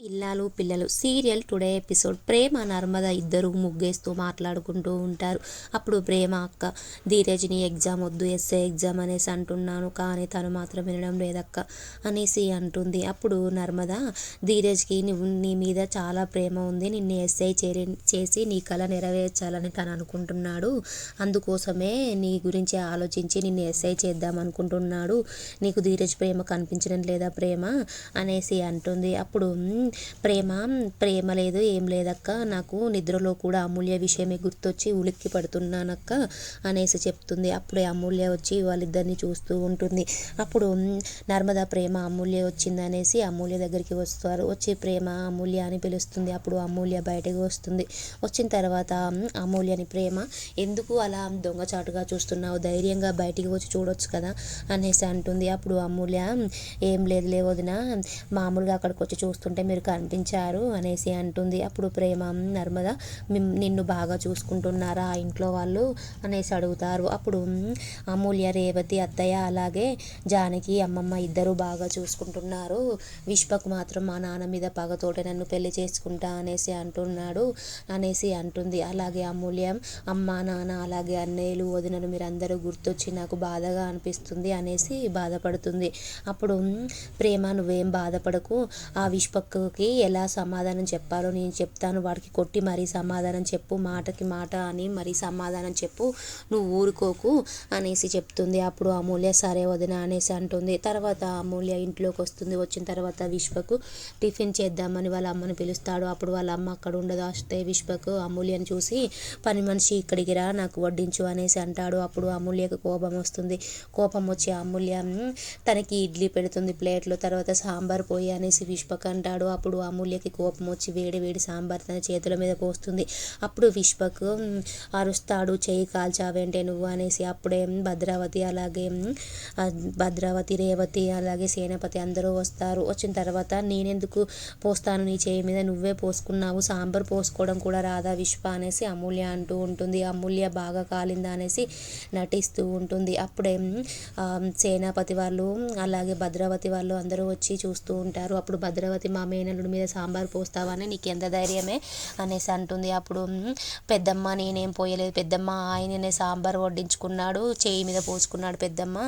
ఇల్లాలు పిల్లలు serial today episode. ప్రేమ నర్మద ఇద్దరు ముగ్గేస్తూ మాట్లాడుకుంటూ ఉంటారు. అప్పుడు ప్రేమ అక్క ధీరజ్ని ఎగ్జామ్ వద్దు, ఎస్ఏ ఎగ్జామ్ అనేసి అంటున్నాను, కానీ తను మాత్రం వినడం లేదక్క అనేసి అంటుంది. అప్పుడు నర్మద ధీరజ్కి నీ మీద చాలా ప్రేమ ఉంది, నిన్ను ఎస్ఐ చేసి నీ కళ నెరవేర్చాలని తను అనుకుంటున్నాడు, అందుకోసమే నీ గురించి ఆలోచించి నిన్ను ఎస్ఐ చేద్దాం అనుకుంటున్నాడు, నీకు ధీరజ్ ప్రేమ కనిపించడం లేదా ప్రేమ అనేసి అంటుంది. అప్పుడు ప్రేమ లేదు, ఏం లేదక్క, నాకు నిద్రలో కూడా అమూల్య విషయమే గుర్తొచ్చి ఉలిక్కి పడుతున్నానక్క అనేసి చెప్తుంది. అప్పుడే అమూల్య వచ్చి వాళ్ళిద్దరిని చూస్తూ ఉంటుంది. అప్పుడు నర్మద ప్రేమ అమూల్య వచ్చింది అనేసి అమూల్య దగ్గరికి వస్తారు. వచ్చి ప్రేమ అమూల్య అని పిలుస్తుంది. అప్పుడు అమూల్య బయటకు వస్తుంది. వచ్చిన తర్వాత అమూల్యని ప్రేమ ఎందుకు అలా దొంగచాటుగా చూస్తున్నావు, ధైర్యంగా బయటికి వచ్చి చూడొచ్చు కదా అనేసి అంటుంది. అప్పుడు అమూల్య ఏం లేదులే వదిన, మామూలుగా అక్కడికి వచ్చి చూస్తుంటే మీరు కనిపించారు అనేసి అంటుంది. అప్పుడు ప్రేమ నర్మద నిన్ను బాగా చూసుకుంటున్నారా ఆ ఇంట్లో వాళ్ళు అనేసి అడుగుతారు. అప్పుడు అమూల్య రేవతి అత్తయ్య అలాగే జానకి అమ్మమ్మ ఇద్దరు బాగా చూసుకుంటున్నారు, విశ్వకు మాత్రం మా నాన్న మీద పగతోటే నన్ను పెళ్లి చేసుకుంటా అనేసి అంటున్నాడు అనేసి అంటుంది. అలాగే అమూల్య అమ్మ నాన్న అలాగే అన్నయ్యలు వదినలు మీరందరూ గుర్తొచ్చి నాకు బాధగా అనిపిస్తుంది అనేసి బాధపడుతుంది. అప్పుడు ప్రేమ నువ్వేం బాధపడకు, ఆ విశ్వక్కి ఎలా సమాధానం చెప్పాలో నేను చెప్తాను, వాడికి కొట్టి మరీ సమాధానం చెప్పు, మాటకి మాట అని మరీ సమాధానం చెప్పు, నువ్వు ఊరుకోకు అనేసి చెప్తుంది. అప్పుడు అమూల్య సరే వదిన అనేసి అంటుంది. తర్వాత అమూల్య ఇంట్లోకి వస్తుంది. వచ్చిన తర్వాత విశ్వకు టిఫిన్ చేద్దామని వాళ్ళ అమ్మని పిలుస్తాడు. అప్పుడు వాళ్ళ అమ్మ అక్కడ ఉండదు. వస్తే విశ్వకు అమూల్యని చూసి పని మనిషి ఇక్కడికి రా నాకు వడ్డించు అనేసి అంటాడు. అప్పుడు అమూల్యకు కోపం వస్తుంది. కోపం వచ్చి అమూల్య తనకి ఇడ్లీ పెడుతుంది ప్లేట్లో. తర్వాత సాంబార్ పోయి అనేసి విశ్వక్ అంటాడు. అప్పుడు అమూల్యకి కోపం వచ్చి వేడి వేడి సాంబార్ తన చేతుల మీద పోస్తుంది. అప్పుడు విశ్వక్ అరుస్తాడు, చెయ్యి కాల్చావేంటే నువ్వు అనేసి. అప్పుడే భద్రావతి రేవతి అలాగే సేనాపతి అందరూ వస్తారు. వచ్చిన తర్వాత నేనెందుకు పోస్తాను నీ చేయి మీద, నువ్వే పోసుకున్నావు, సాంబార్ పోసుకోవడం కూడా రాదా విశ్వ అనేసి అమూల్య అంటూ ఉంటుంది. అమూల్య బాగా కాలిందా అనేసి నటిస్తూ ఉంటుంది. అప్పుడే సేనాపతి వాళ్ళు అలాగే భద్రావతి వాళ్ళు అందరూ వచ్చి చూస్తూ ఉంటారు. అప్పుడు భద్రావతి మా మేనల్లుడి మీద సాంబార్ పోస్తావని నీకు ఎంత ధైర్యమే అనేసి అంటుంది. అప్పుడు పెద్దమ్మ నేనేం పోయలేదు పెద్దమ్మ, ఆయననే సాంబార్ వడ్డించుకున్నాడు, చేయి మీద పోసుకున్నాడు పెద్దమ్మ,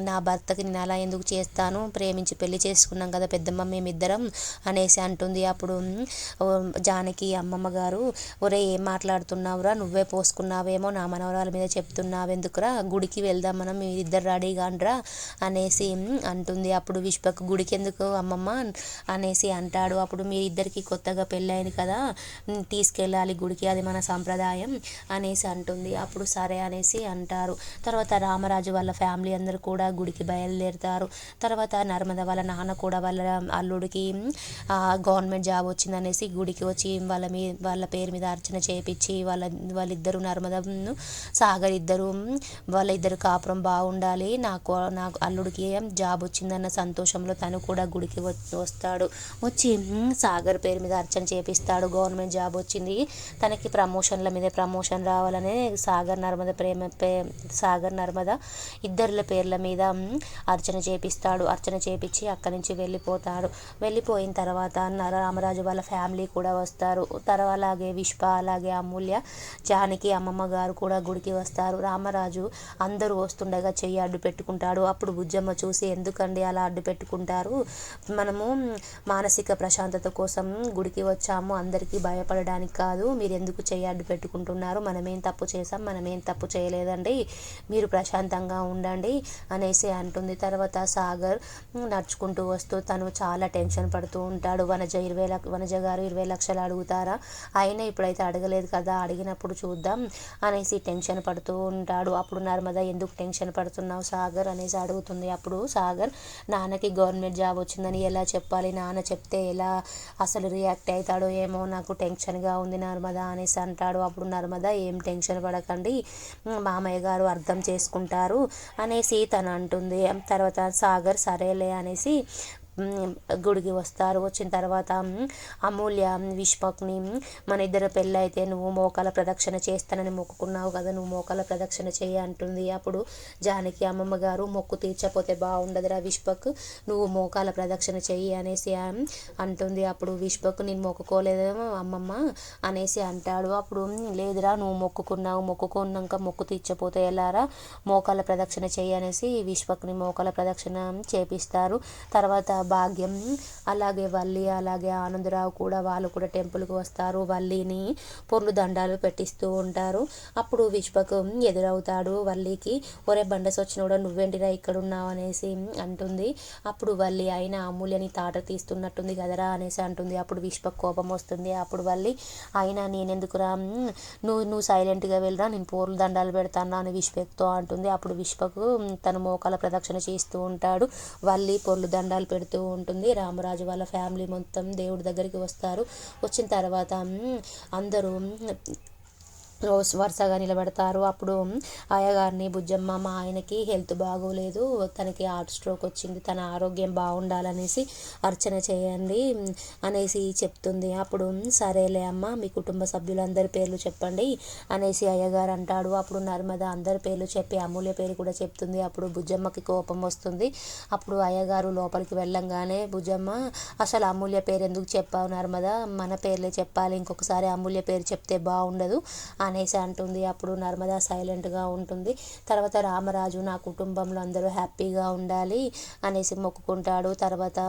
నా భర్తకి నేను అలా ఎందుకు చేస్తాను, ప్రేమించి పెళ్లి చేసుకున్నాం కదా పెద్దమ్మ మేమిద్దరం అనేసి అంటుంది. అప్పుడు జానకి అమ్మమ్మ గారు ఒరే ఏం మాట్లాడుతున్నావురా, నువ్వే పోసుకున్నావేమో నా మనవరాల మీద చెప్తున్నావెందుకురా, గుడికి వెళ్దాం మనం మీరిద్దరు రెడీగా అండ్రా అనేసి అంటుంది. అప్పుడు విశ్వకు గుడికి ఎందుకు అమ్మమ్మ అనేసి అంటాడు. అప్పుడు మీ ఇద్దరికి కొత్తగా పెళ్ళైంది కదా, తీసుకెళ్ళాలి గుడికి, అది మన సంప్రదాయం అనేసి అంటుంది. అప్పుడు సరే అనేసి అంటారు. తర్వాత రామరాజు వాళ్ళ ఫ్యామిలీ అందరూ కూడా గుడికి బయలుదేరుతారు. తర్వాత నర్మద వాళ్ళ నాన్న కూడా వాళ్ళ అల్లుడికి గవర్నమెంట్ జాబ్ వచ్చిందనేసి గుడికి వచ్చి వాళ్ళ పేరు మీద అర్చన చేయించి వాళ్ళిద్దరు నర్మదను సాగర్ వాళ్ళిద్దరు కాపురం బాగుండాలి, నాకు అల్లుడికి జాబ్ వచ్చిందన్న సంతోషంలో తను కూడా గుడికి వస్తాడు. వచ్చి సాగర్ పేరు మీద అర్చన చేపిస్తాడు. గవర్నమెంట్ జాబ్ వచ్చింది తనకి, ప్రమోషన్ల మీద ప్రమోషన్ రావాలనే సాగర్ నర్మద ఇద్దరుల పేర్ల మీద అర్చన చేపిస్తాడు. అర్చన చేపించి అక్కడి నుంచి వెళ్ళిపోతాడు. వెళ్ళిపోయిన తర్వాత రామరాజు వాళ్ళ ఫ్యామిలీ కూడా వస్తారు. తర్వాత అలాగే విశ్వ అలాగే అమూల్య జానకి అమ్మమ్మ గారు కూడా గుడికి వస్తారు. రామరాజు అందరూ వస్తుండగా చెయ్యి అడ్డు పెట్టుకుంటాడు. అప్పుడు బుజ్జమ్మ చూసి ఎందుకండి అలా అడ్డు పెట్టుకుంటారు, మనము మానసిక ప్రశాంతత కోసం గుడికి వచ్చాము, అందరికీ భయపడడానికి కాదు, మీరు ఎందుకు చెయ్యి అడ్డు పెట్టుకుంటున్నారు, మనమేం తప్పు చేసాం, మనమేం తప్పు చేయలేదండి, మీరు ప్రశాంతంగా ఉండండి అనేసి అంటుంది. తర్వాత సాగర్ నడుచుకుంటూ వస్తూ తను చాలా టెన్షన్ పడుతూ ఉంటాడు. వనజ గారు 20 లక్షలు అడుగుతారా, అయినా ఇప్పుడైతే అడగలేదు కదా, అడిగినప్పుడు చూద్దాం అనేసి టెన్షన్ పడుతూ ఉంటాడు. అప్పుడు నర్మద ఎందుకు టెన్షన్ పడుతున్నావు సాగర్ అనేసి అడుగుతుంది. అప్పుడు సాగర్ నాన్నకి గవర్నమెంట్ జాబ్ వచ్చిందని ఎలా చెప్పాలి, నాన్న చెప్తే ఎలా అసలు రియాక్ట్ అవుతాడో ఏమో, నాకు టెన్షన్గా ఉంది నర్మద అనేసి అంటాడు. అప్పుడు నర్మద ఏం టెన్షన్ పడకండి, మామయ్య గారు అర్థం చేసుకుంటారు అనేసి తను అంటుంది. తర్వాత సాగర్ సరేలే అనేసి గుడికి వస్తారు. వచ్చిన తర్వాత అమూల్య విశ్వక్ని మన ఇద్దరు పెళ్ళి అయితే నువ్వు మోకాల ప్రదక్షిణ చేస్తానని మొక్కుకున్నావు కదా, నువ్వు మోకాల ప్రదక్షిణ చేయి అంటుంది. అప్పుడు జానకి అమ్మమ్మ గారు మొక్కు తీర్చపోతే బాగుండదురా విశ్వక్, నువ్వు మోకాల ప్రదక్షిణ చెయ్యి అనేసి అంటుంది. అప్పుడు విశ్వక్ నేను మొక్కుకోలేదేమో అమ్మమ్మ అనేసి అంటాడు. అప్పుడు లేదురా నువ్వు మొక్కుకున్నాక మొక్కు తీర్చపోతే ఎలారా, మోకాల ప్రదక్షిణ చెయ్యి అనేసి విశ్వక్ని మోకాల ప్రదక్షిణ చేపిస్తారు. తర్వాత భాగ్యం అలాగే వల్లి అలాగే ఆనందరావు కూడా వాళ్ళు కూడా టెంపుల్కి వస్తారు. వల్లిని పొర్లు దండాలు పెట్టిస్తూ ఉంటారు. అప్పుడు విశ్వక్ ఎదురవుతాడు వల్లికి. ఒరే బండస్ వచ్చినోడా నువ్వేంటిరా ఇక్కడ ఉన్నావు అనేసి అంటుంది. అప్పుడు వల్లి అయినా అమూల్యని తాట తీస్తున్నట్టుంది కదరా అనేసి అంటుంది. అప్పుడు విశ్వక్ కోపం వస్తుంది. అప్పుడు వల్లి అయినా నేనెందుకురా, నువ్వు సైలెంట్గా వెళ్ళరా, నేను పోర్లు దండాలు పెడతాను అని విశ్వక్తో అంటుంది. అప్పుడు విశ్వక్ తన మోకాల ప్రదక్షిణ చేస్తూ ఉంటాడు. వల్లి పొర్లు దండాలు పెడుతూ ఉంటుంది. రామరాజు వాళ్ళ ఫ్యామిలీ మొత్తం దేవుడి దగ్గరికి వస్తారు. వచ్చిన తర్వాత అందరూ వరుసగా నిలబడతారు. అప్పుడు అయ్యగారిని బుజ్జమ్మ మా ఆయనకి హెల్త్ బాగోలేదు, తనకి హార్ట్ స్ట్రోక్ వచ్చింది, తన ఆరోగ్యం బాగుండాలనేసి అర్చన చేయండి అనేసి చెప్తుంది. అప్పుడు సరేలే అమ్మ మీ కుటుంబ సభ్యులందరి పేర్లు చెప్పండి అనేసి అయ్యగారు అంటాడు. అప్పుడు నర్మద అందరి పేర్లు చెప్పి అమూల్య పేరు కూడా చెప్తుంది. అప్పుడు బుజ్జమ్మకి కోపం వస్తుంది. అప్పుడు అయ్యగారు లోపలికి వెళ్ళంగానే బుజ్జమ్మ అసలు అమూల్య పేరు ఎందుకు చెప్పావు నర్మద, మన పేర్లే చెప్పాలి, ఇంకొకసారి అమూల్య పేరు చెప్తే బాగుండదు అనేసి అంటుంది. అప్పుడు నర్మద సైలెంట్గా ఉంటుంది. తర్వాత రామరాజు నా కుటుంబంలో అందరూ హ్యాపీగా ఉండాలి అనేసి మొక్కుకుంటాడు. తర్వాత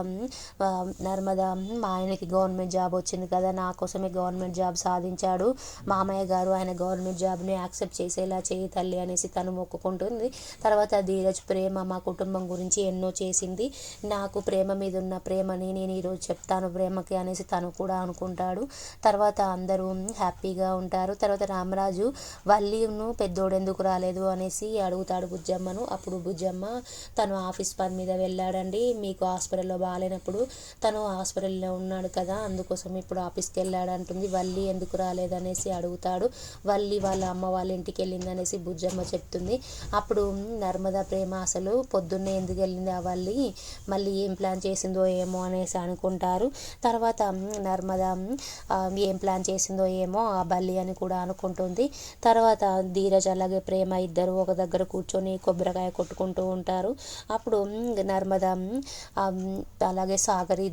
నర్మద మా ఆయనకి గవర్నమెంట్ జాబ్ వచ్చింది కదా, నా కోసమే గవర్నమెంట్ జాబ్ సాధించాడు మామయ్య గారు, ఆయన గవర్నమెంట్ జాబ్ని యాక్సెప్ట్ చేసేలా చేయి తల్లి అనేసి తను మొక్కుకుంటుంది. తర్వాత ధీరజ్ ప్రేమ మా కుటుంబం గురించి ఎన్నో చేసింది, నాకు ప్రేమ మీద ఉన్న ప్రేమని నేను ఈరోజు చెప్తాను ప్రేమకి అనేసి తను కూడా అనుకుంటాడు. తర్వాత అందరూ హ్యాపీగా ఉంటారు. తర్వాత రామరాజు వల్లిను పెద్దోడు ఎందుకు రాలేదు అనేసి అడుగుతాడు బుజ్జమ్మను. అప్పుడు బుజ్జమ్మ తను ఆఫీస్ పని మీద వెళ్ళాడండి, మీకు హాస్పిటల్లో బాగాలేనప్పుడు తను హాస్పిటల్లో ఉన్నాడు కదా అందుకోసం ఇప్పుడు ఆఫీస్కి వెళ్ళాడు అంటుంది. వల్లి ఎందుకు రాలేదనేసి అడుగుతాడు. వల్లి వాళ్ళ అమ్మ వాళ్ళ ఇంటికి వెళ్ళింది అనేసి బుజ్జమ్మ చెప్తుంది. అప్పుడు నర్మద ప్రేమ అసలు పొద్దున్నే ఎందుకు వెళ్ళింది ఆ వల్లి, మళ్ళీ ఏం ప్లాన్ చేసిందో ఏమో అనేసి అనుకుంటారు. తర్వాత నర్మద ఏం ప్లాన్ చేసిందో ఏమో ఆ బల్లి అని కూడా అనుకుంటుంది. తర్వాత ధీరజ్ అలాగే ప్రేమ ఇద్దరు ఒక దగ్గర కూర్చొని కొబ్బరికాయ కొట్టుకుంటూ ఉంటారు. అప్పుడు నర్మద అలాగే సాగర్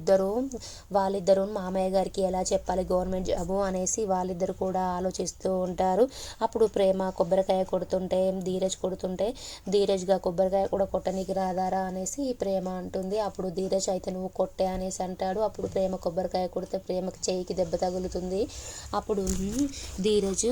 వాళ్ళిద్దరూ మామయ్య గారికి ఎలా చెప్పాలి గవర్నమెంట్ జాబు అనేసి వాళ్ళిద్దరు కూడా ఆలోచిస్తూ ఉంటారు. అప్పుడు ప్రేమ కొబ్బరికాయ కొడుతుంటే ధీరజ్గా కొబ్బరికాయ కూడా కొట్టనికి రాదారా అనేసి ప్రేమ అంటుంది. అప్పుడు ధీరజ్ అయితే నువ్వు కొట్టే అనేసి అంటాడు. అప్పుడు ప్రేమ కొబ్బరికాయ కొడితే ప్రేమకి చేయికి దెబ్బ తగులుతుంది. అప్పుడు ధీరజ్